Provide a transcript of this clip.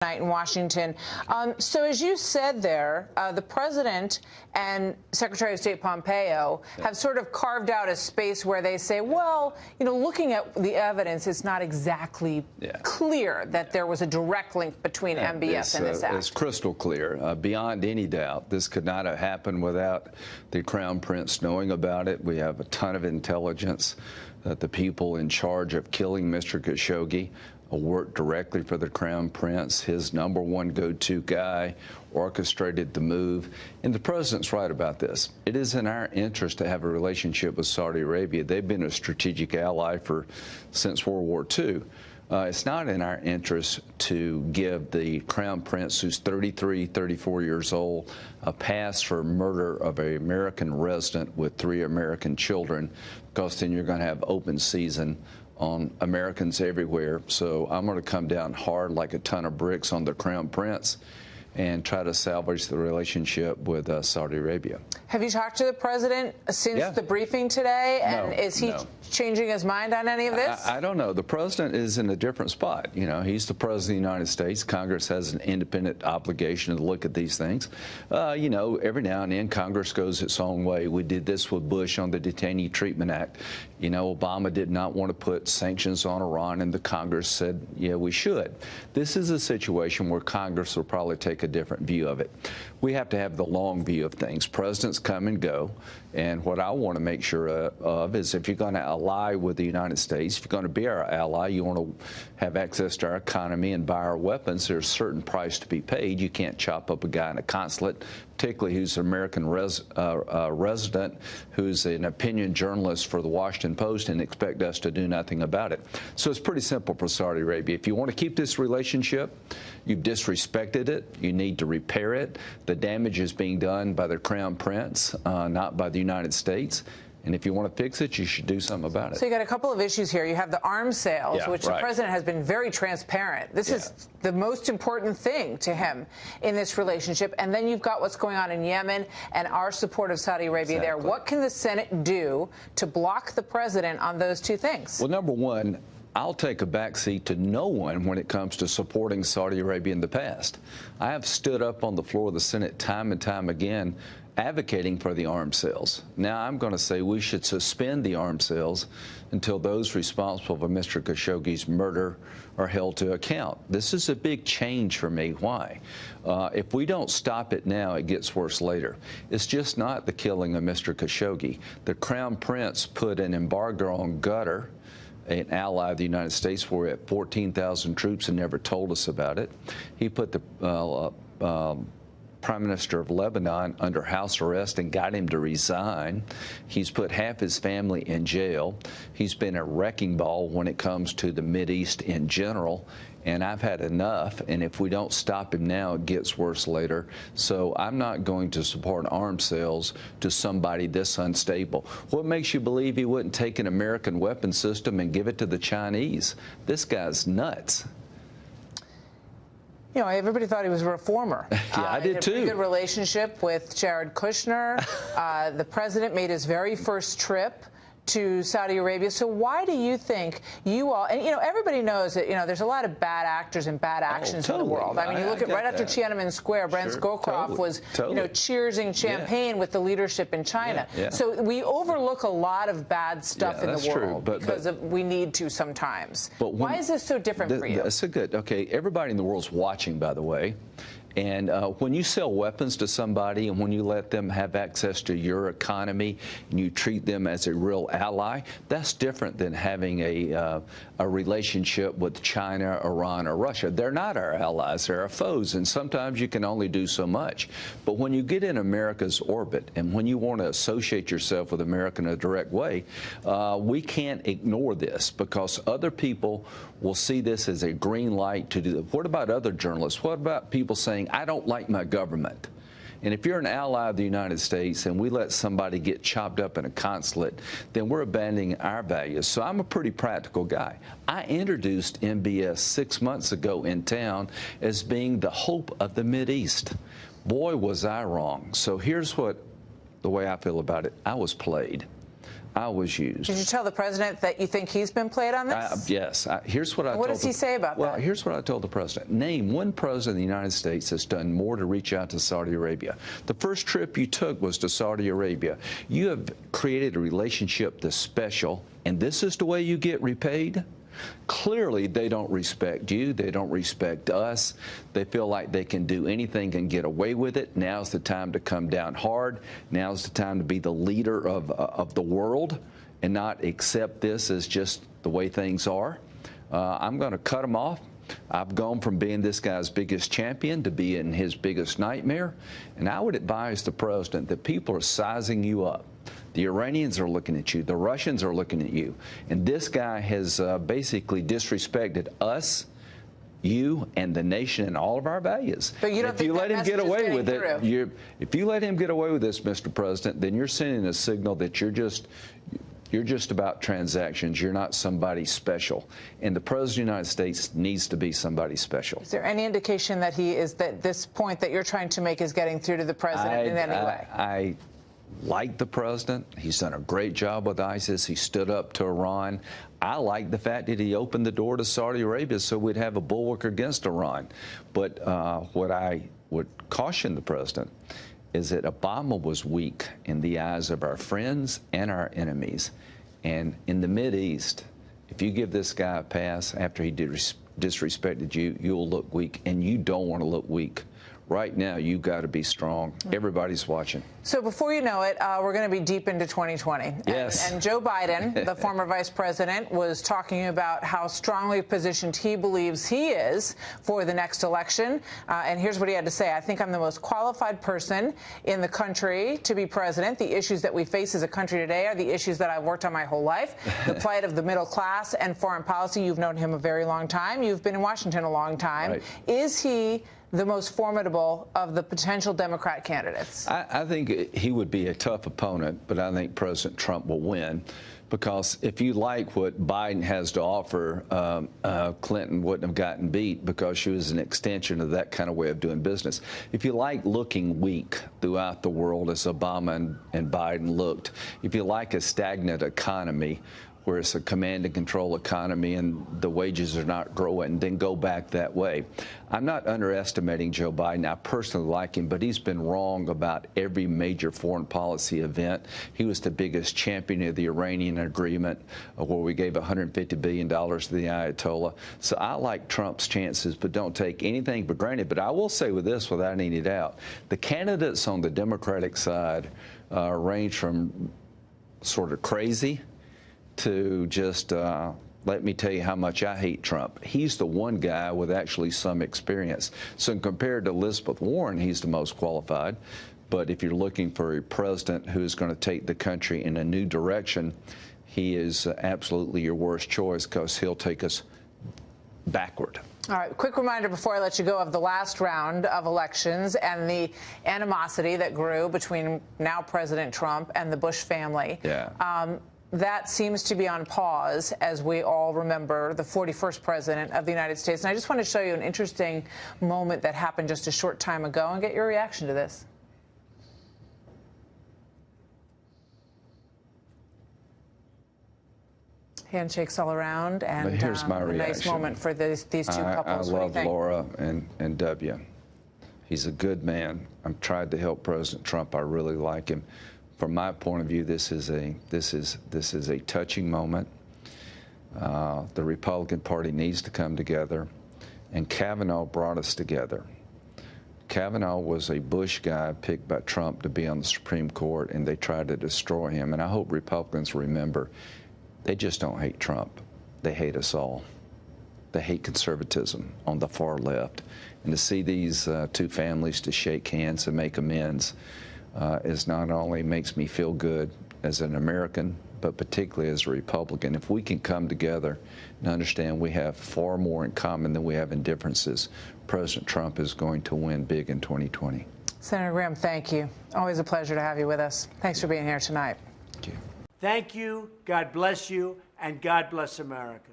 Night in Washington. So as you said there, the president and Secretary of State Pompeo have sort of carved out a space where they say, well, you know, looking at the evidence, it's not exactly clear that there was a direct link between MBS and this act. It's crystal clear, beyond any doubt. This could not have happened without the Crown Prince knowing about it. We have a ton of intelligence that the people in charge of killing Mr. Khashoggi worked directly for the Crown Prince. His #1 go-to guy orchestrated the move. And the president's right about this. It is in our interest to have a relationship with Saudi Arabia. They've been a strategic ally since World War II. It's not in our interest to give the Crown Prince, who's 33, 34 years old, a pass for murder of an American resident with 3 American children, because then you're going to have open season on Americans everywhere. So I'm going to come down hard like a ton of bricks on the Crown Prince and try to salvage the relationship with Saudi Arabia. Have you talked to the president since the briefing today? And is he changing his mind on any of this? I don't know. The president is in a different spot. You know, he's the president of the United States. Congress has an independent obligation to look at these things. You know, every now and then Congress goes its own way. We did this with Bush on the Detainee Treatment Act. You know, Obama did not want to put sanctions on Iran, and the Congress said, yeah, we should. This is a situation where Congress will probably take a different view of it. We have to have the long view of things. Presidents come and go, and what I want to make sure of is if you're going to ally with the United States, if you're going to be our ally, you want to have access to our economy and buy our weapons, there's a certain price to be paid. You can't chop up a guy in a consulate, particularly who's an American resident, who's an opinion journalist for the Washington Post, and expect us to do nothing about it. So it's pretty simple for Saudi Arabia. If you want to keep this relationship, you've disrespected it. You need to repair it. The damage is being done by the Crown Prince, not by the United States. And if you want to fix it, you should do something about it. So you got a couple of issues here. You have the arms sales, which the president has been very transparent. This is the most important thing to him in this relationship. And then you've got what's going on in Yemen and our support of Saudi Arabia there. What can the Senate do to block the president on those two things? Well, #1, I'll take a backseat to no one when it comes to supporting Saudi Arabia in the past. I have stood up on the floor of the Senate time and time again advocating for the arms sales. Now I'm going to say we should suspend the arms sales until those responsible for Mr. Khashoggi's murder are held to account. This is a big change for me. Why? If we don't stop it now, it gets worse later. It's just not the killing of Mr. Khashoggi. The Crown Prince put an embargo on Qatar, an ally of the United States, where we had 14,000 troops and never told us about it. He put the Prime Minister of Lebanon under house arrest and got him to resign. He's put half his family in jail. He's been a wrecking ball when it comes to the Mideast in general. And I've had enough, and if we don't stop him now, it gets worse later. So I'm not going to support arms sales to somebody this unstable. What makes you believe he wouldn't take an American weapon system and give it to the Chinese? This guy's nuts. You know, everybody thought he was a reformer. I did too. He had a pretty good relationship with Jared Kushner. The president made his very first trip to Saudi Arabia. So why do you think you all, and you know, everybody knows that, you know, there's a lot of bad actors and bad actions in the world. I mean, you look at right after Tiananmen Square, Brent Scowcroft was, you know, cheersing champagne with the leadership in China. So we overlook a lot of bad stuff in the world because we need to sometimes. But why is this so different for you? That's so good. Okay, everybody in the world's watching, by the way. And when you sell weapons to somebody and when you let them have access to your economy and you treat them as a real ally, that's different than having a relationship with China, Iran, or Russia. They're not our allies. They're our foes. And sometimes you can only do so much. But when you get in America's orbit and when you want to associate yourself with America in a direct way, we can't ignore this because other people will see this as a green light to do that. What about other journalists? What about people saying, I don't like my government? And if you're an ally of the United States and we let somebody get chopped up in a consulate, then we're abandoning our values. So I'm a pretty practical guy. I introduced MBS 6 months ago in town as being the hope of the Mideast. Boy, was I wrong. So here's the way I feel about it. I was played. I was used. Did you tell the president that you think he's been played on this? Yes. Here's what I told. What does he say about that? Well, here's what I told the president. Name one president of the United States that's done more to reach out to Saudi Arabia. The first trip you took was to Saudi Arabia. You have created a relationship that's special, and this is the way you get repaid? Clearly, they don't respect you. They don't respect us. They feel like they can do anything and get away with it. Now's the time to come down hard. Now's the time to be the leader of the world and not accept this as just the way things are. I'm going to cut them off. I've gone from being this guy's biggest champion to being his biggest nightmare. And I would advise the president that people are sizing you up. The Iranians are looking at you. The Russians are looking at you. And this guy has basically disrespected us, you, and the nation and all of our values. But you don't think that message is getting through? If you let him get away with it, if you let him get away with this, Mr. President, then you're sending a signal that you're just about transactions. You're not somebody special. And the President of the United States needs to be somebody special. Is there any indication that that this point that you're trying to make is getting through to the president in any way? I like the president. He's done a great job with ISIS. He stood up to Iran. I like the fact that he opened the door to Saudi Arabia so we'd have a bulwark against Iran. But what I would caution the president is that Obama was weak in the eyes of our friends and our enemies. And in the Mideast, if you give this guy a pass after he disrespected you, you'll look weak, and you don't want to look weak. Right now, you've got to be strong. Everybody's watching. So before you know it, we're going to be deep into 2020. Yes. And Joe Biden, the former vice president, was talking about how strongly positioned he believes he is for the next election. And here's what he had to say. I think I'm the most qualified person in the country to be president. The issues that we face as a country today are the issues that I've worked on my whole life. The plight of the middle class and foreign policy. You've known him a very long time. You've been in Washington a long time. Right. Is he the most formidable of the potential Democrat candidates? I think he would be a tough opponent, but I think President Trump will win. Because if you like what Biden has to offer, Clinton wouldn't have gotten beat because she was an extension of that kind of way of doing business. If you like looking weak throughout the world as Obama and Biden looked, if you like a stagnant economy, where it's a command and control economy and the wages are not growing, then go back that way. I'm not underestimating Joe Biden. I personally like him, but he's been wrong about every major foreign policy event. He was the biggest champion of the Iranian agreement, where we gave $150 billion to the Ayatollah. So I like Trump's chances, but don't take anything for granted. But I will say with this, without any doubt, the candidates on the Democratic side range from sort of crazy to just let me tell you how much I hate Trump. He's the one guy with actually some experience. So compared to Elizabeth Warren, he's the most qualified. But if you're looking for a president who's going to take the country in a new direction, he is absolutely your worst choice because he'll take us backward. All right, quick reminder before I let you go of the last round of elections and the animosity that grew between now President Trump and the Bush family. Yeah. That seems to be on pause as we all remember the 41st president of the United States. And I just want to show you an interesting moment that happened just a short time ago and get your reaction to this. Handshakes all around, and but here's my reaction. A nice moment for these two couples. I love Laura and W. He's a good man. I've tried to help President Trump. I really like him. From my point of view, this is a touching moment. The Republican Party needs to come together, and Kavanaugh brought us together. Kavanaugh was a Bush guy picked by Trump to be on the Supreme Court, and they tried to destroy him. And I hope Republicans remember, they just don't hate Trump. They hate us all. They hate conservatism on the far left. And to see these two families to shake hands and make amends is not only makes me feel good as an American, but particularly as a Republican. If we can come together and understand we have far more in common than we have in differences, President Trump is going to win big in 2020. Senator Graham, thank you. Always a pleasure to have you with us. Thanks for being here tonight. Thank you. Thank you. God bless you, and God bless America.